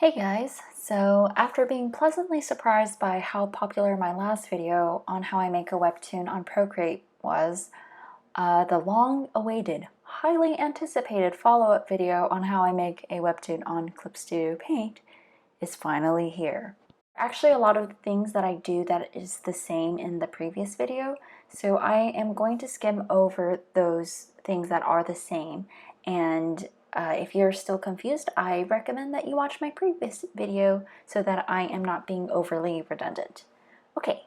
Hey guys, so after being pleasantly surprised by how popular my last video on how I make a webtoon on Procreate was, the long-awaited, highly anticipated follow-up video on how I make a webtoon on Clip Studio Paint is finally here. Actually, a lot of the things that I do that is the same in the previous video, so I am going to skim over those things that are the same, and if you're still confused, I recommend that you watch my previous video so that I am not being overly redundant. Okay,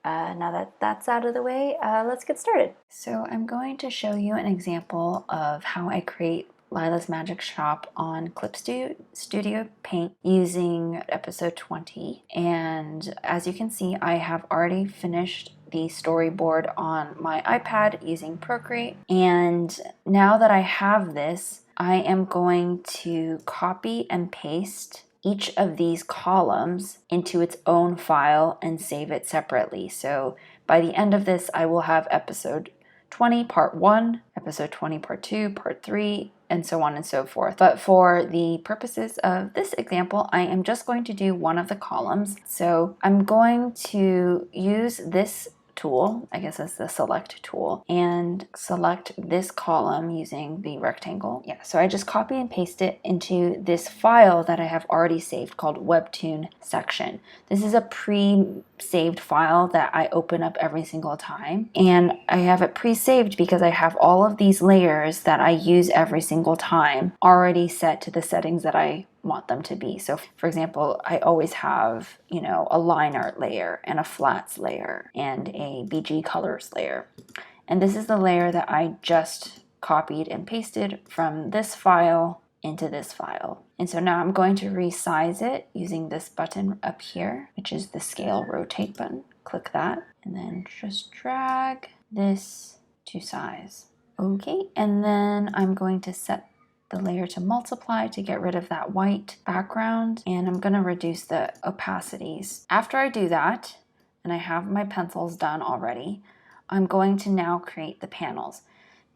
now that that's out of the way, let's get started. So I'm going to show you an example of how I create Lila's Magic Shop on Clip Studio Paint using episode 20. And as you can see, I have already finished the storyboard on my iPad using Procreate. And now that I have this, I am going to copy and paste each of these columns into its own file and save it separately. So by the end of this, I will have episode 20 part 1, episode 20 part 2, part 3, and so on and so forth. But for the purposes of this example, I am just going to do one of the columns. So I'm going to use this tool, I guess that's the select tool, and select this column using the rectangle. Yeah, so I just copy and paste it into this file that I have already saved called Webtoon section. This is a pre-saved file that I open up every single time, and I have it pre-saved because I have all of these layers that I use every single time already set to the settings that I want them to be. So for example, I always have, a line art layer and a flats layer and a BG colors layer. And this is the layer that I just copied and pasted from this file into this file. And so now I'm going to resize it using this button up here, which is the scale rotate button. Click that and then just drag this to size. Okay, and then I'm going to set the layer to multiply to get rid of that white background, and I'm going to reduce the opacities. After I do that, and I have my pencils done already, I'm going to now create the panels.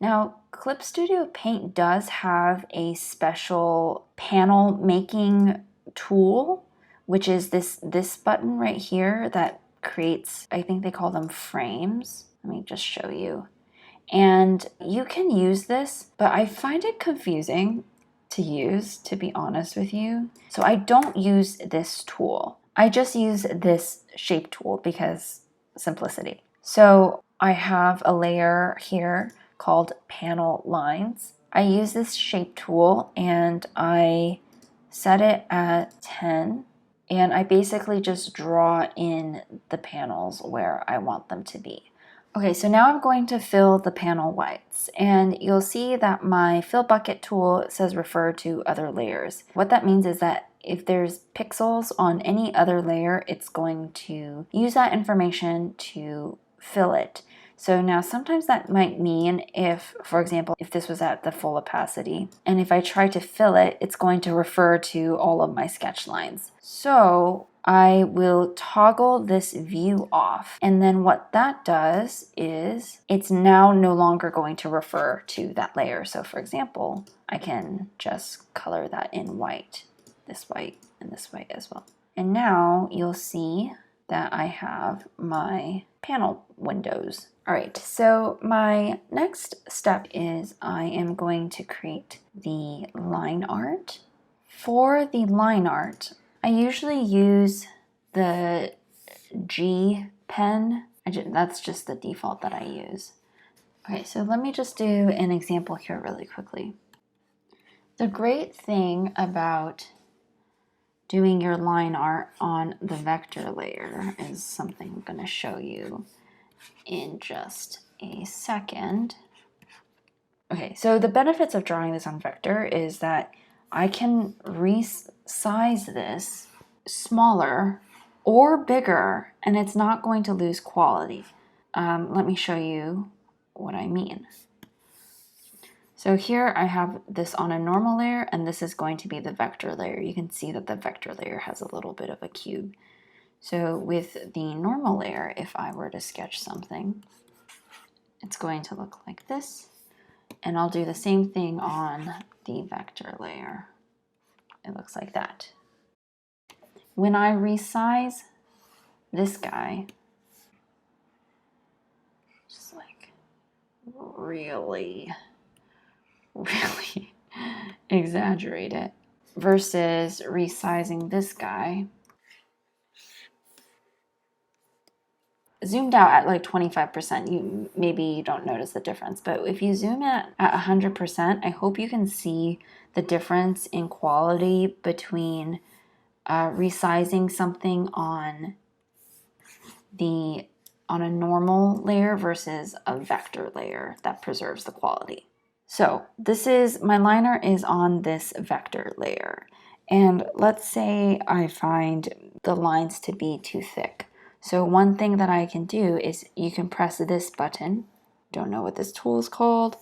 Now, Clip Studio Paint does have a special panel making tool, which is this button right here that creates, I think they call them frames. Let me just show you. And you can use this, but I find it confusing to use, to be honest with you. So I don't use this tool. I just use this shape tool because simplicity. So I have a layer here called panel lines. I use this shape tool and I set it at 10. And I basically just draw in the panels where I want them to be. Okay, so now I'm going to fill the panel whites, and you'll see that my fill bucket tool says refer to other layers. What that means is that if there's pixels on any other layer, it's going to use that information to fill it. So now sometimes that might mean if, for example, if this was at the full opacity, and if I try to fill it, it's going to refer to all of my sketch lines. So I will toggle this view off, and then what that does is it's now no longer going to refer to that layer. So for example, I can just color that in white, this white and this white as well. And now you'll see that I have my panel windows. All right, so my next step is I am going to create the line art. For the line art, I usually use the G pen. That's just the default that I use. Okay, so let me just do an example here really quickly. The great thing about doing your line art on the vector layer is something I'm going to show you in just a second. Okay, so the benefits of drawing this on vector is that I can resize this smaller or bigger, and it's not going to lose quality. Let me show you what I mean. So here I have this on a normal layer, and this is going to be the vector layer. You can see that the vector layer has a little bit of a cube. So with the normal layer, if I were to sketch something, it's going to look like this. And I'll do the same thing on the vector layer. It looks like that. when I resize this guy, just like really exaggerate it, versus resizing this guy, zoomed out at like 25%, maybe you don't notice the difference. But if you zoom in at 100%, I hope you can see the difference in quality between resizing something on a normal layer versus a vector layer that preserves the quality. So my liner is on this vector layer. And let's say I find the lines to be too thick. So one thing that I can do is you can press this button. Don't know what this tool is called,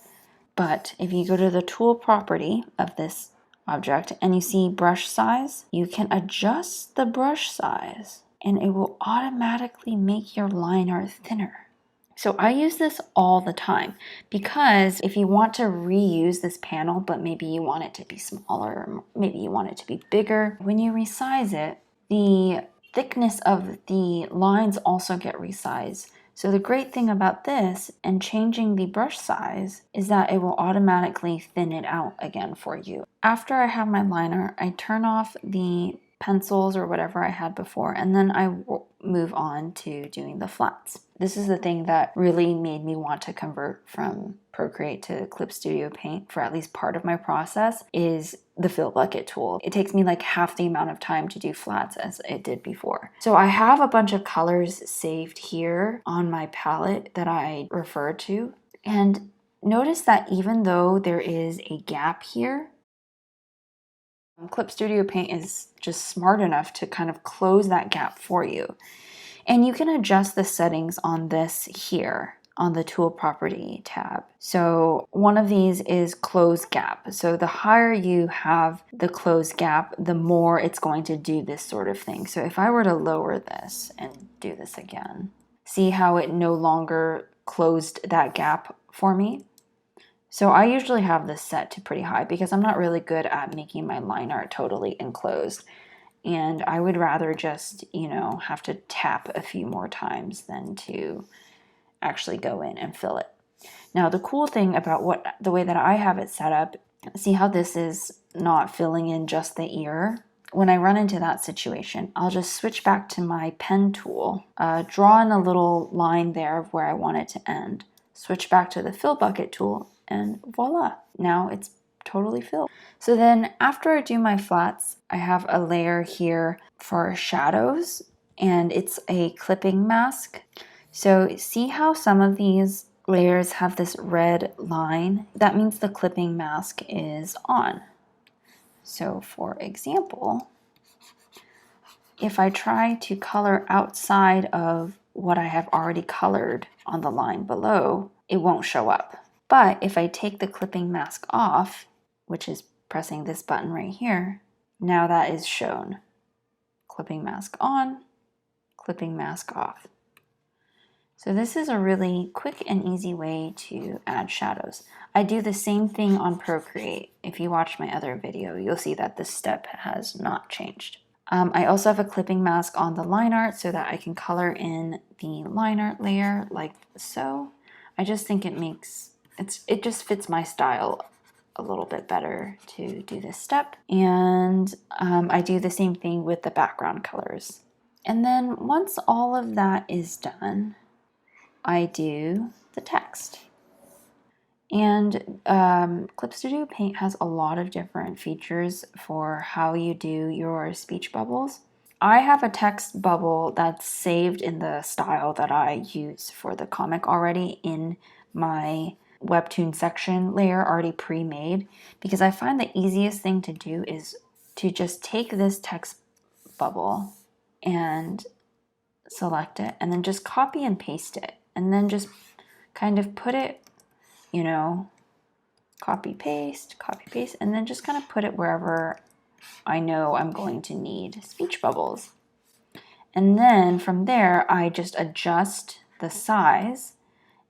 but if you go to the tool property of this object and you see brush size, you can adjust the brush size and it will automatically make your liner thinner. So I use this all the time because if you want to reuse this panel, but maybe you want it to be smaller, maybe you want it to be bigger, when you resize it, the thickness of the lines also get resized. So the great thing about this and changing the brush size is that it will automatically thin it out again for you. After I have my liner, I turn off the pencils or whatever I had before, and then I move on to doing the flats. This is the thing that really made me want to convert from Procreate to Clip Studio Paint for at least part of my process is the fill bucket tool. It takes me like half the amount of time to do flats as it did before. So I have a bunch of colors saved here on my palette that I refer to, and notice that even though there is a gap here, Clip Studio Paint is just smart enough to kind of close that gap for you. And you can adjust the settings on this here on the tool property tab. So one of these is close gap. So the higher you have the close gap, the more it's going to do this sort of thing. So if I were to lower this and do this again, see how it no longer closed that gap for me? So I usually have this set to pretty high because I'm not really good at making my line art totally enclosed. And I would rather just, have to tap a few more times than to actually go in and fill it. Now, the cool thing about the way that I have it set up, see how this is not filling in just the ear? When I run into that situation, I'll just switch back to my pen tool, draw in a little line there of where I want it to end, switch back to the fill bucket tool, and voila, now it's totally filled. So then after I do my flats, I have a layer here for shadows, and it's a clipping mask. So see how some of these layers have this red line? That means the clipping mask is on. So for example, if I try to color outside of what I have already colored on the line below, it won't show up. But if I take the clipping mask off, which is pressing this button right here, now that is shown. Clipping mask on, clipping mask off. So this is a really quick and easy way to add shadows. I do the same thing on Procreate. If you watch my other video, you'll see that this step has not changed. I also have a clipping mask on the line art so that I can color in the line art layer like so. I just think it just fits my style a little bit better to do this step. And I do the same thing with the background colors. And then once all of that is done, I do the text. And Clip Studio Paint has a lot of different features for how you do your speech bubbles. I have a text bubble that's saved in the style that I use for the comic already in my Webtoon section layer already pre-made, because I find the easiest thing to do is to just take this text bubble and select it and then just copy and paste it, and then just kind of put it, copy paste, and then just kind of put it wherever I know I'm going to need speech bubbles. And then from there, I just adjust the size,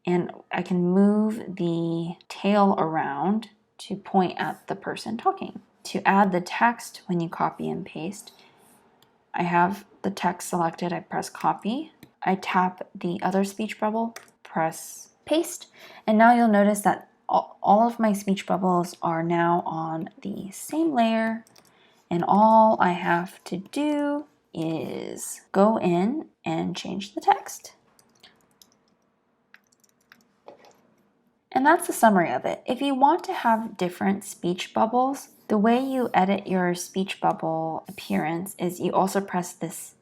and I can move the tail around to point at the person talking. To add the text when you copy and paste, I have the text selected, I press copy. I tap the other speech bubble, press paste, and now you'll notice that all of my speech bubbles are now on the same layer, and all I have to do is go in and change the text. And that's the summary of it. If you want to have different speech bubbles, the way you edit your speech bubble appearance is you also press this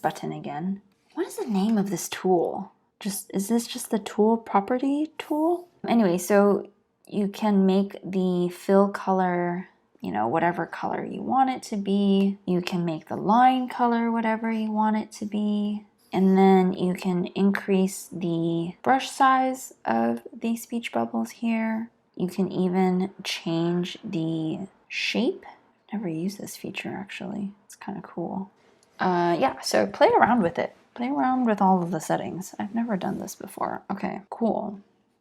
button again. What is the name of this tool? Is this just the tool property tool? Anyway, so you can make the fill color, you know, whatever color you want it to be. You can make the line color whatever you want it to be. And then you can increase the brush size of the speech bubbles here. You can even change the shape. Never used this feature actually. It's kind of cool. Yeah, so play around with it. Play around with all of the settings. I've never done this before. Okay, cool.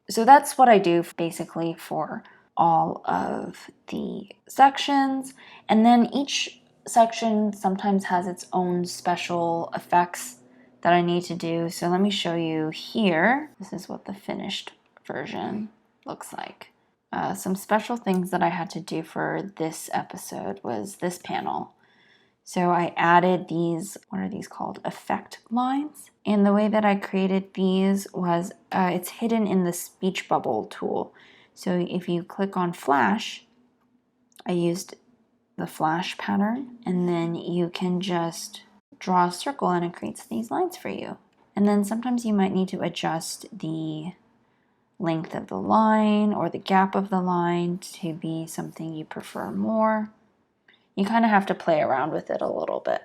So that's what I do basically for all of the sections. And then each section sometimes has its own special effects that I need to do. So let me show you here. This is what the finished version looks like. Some special things that I had to do for this episode was this panel. So I added these, what are these called? Effect lines. And the way that I created these was, it's hidden in the speech bubble tool. So if you click on flash, I used the flash pattern, and then you can just draw a circle and it creates these lines for you. And then sometimes you might need to adjust the length of the line or the gap of the line to be something you prefer more. You kind of have to play around with it a little bit.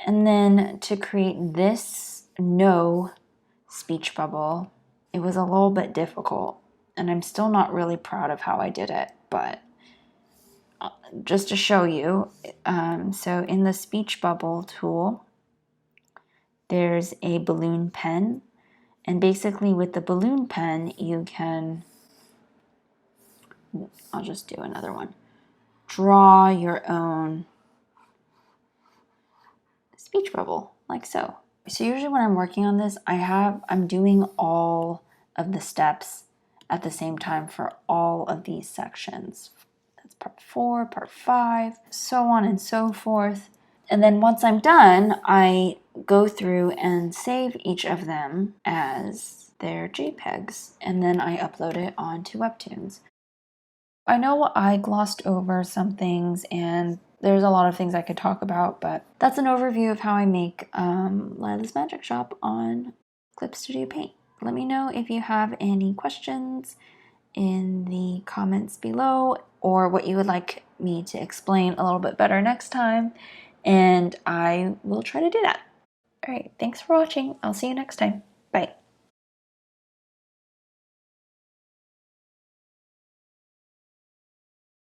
And then to create this no speech bubble, it was a little bit difficult, and I'm still not really proud of how I did it, but just to show you, so in the speech bubble tool, there's a balloon pen, and basically with the balloon pen, you can, I'll just do another one, draw your own speech bubble, like so. So usually when I'm working on this, I'm doing all of the steps at the same time for all of these sections. That's part 4, part 5, so on and so forth. And then once I'm done, I go through and save each of them as their JPEGs, and then I upload it onto Webtoons. I know I glossed over some things, and there's a lot of things I could talk about, but that's an overview of how I make Lila's Magic Shop on Clip Studio Paint. Let me know if you have any questions in the comments below, or what you would like me to explain a little bit better next time, and I will try to do that. All right, thanks for watching. I'll see you next time. Bye.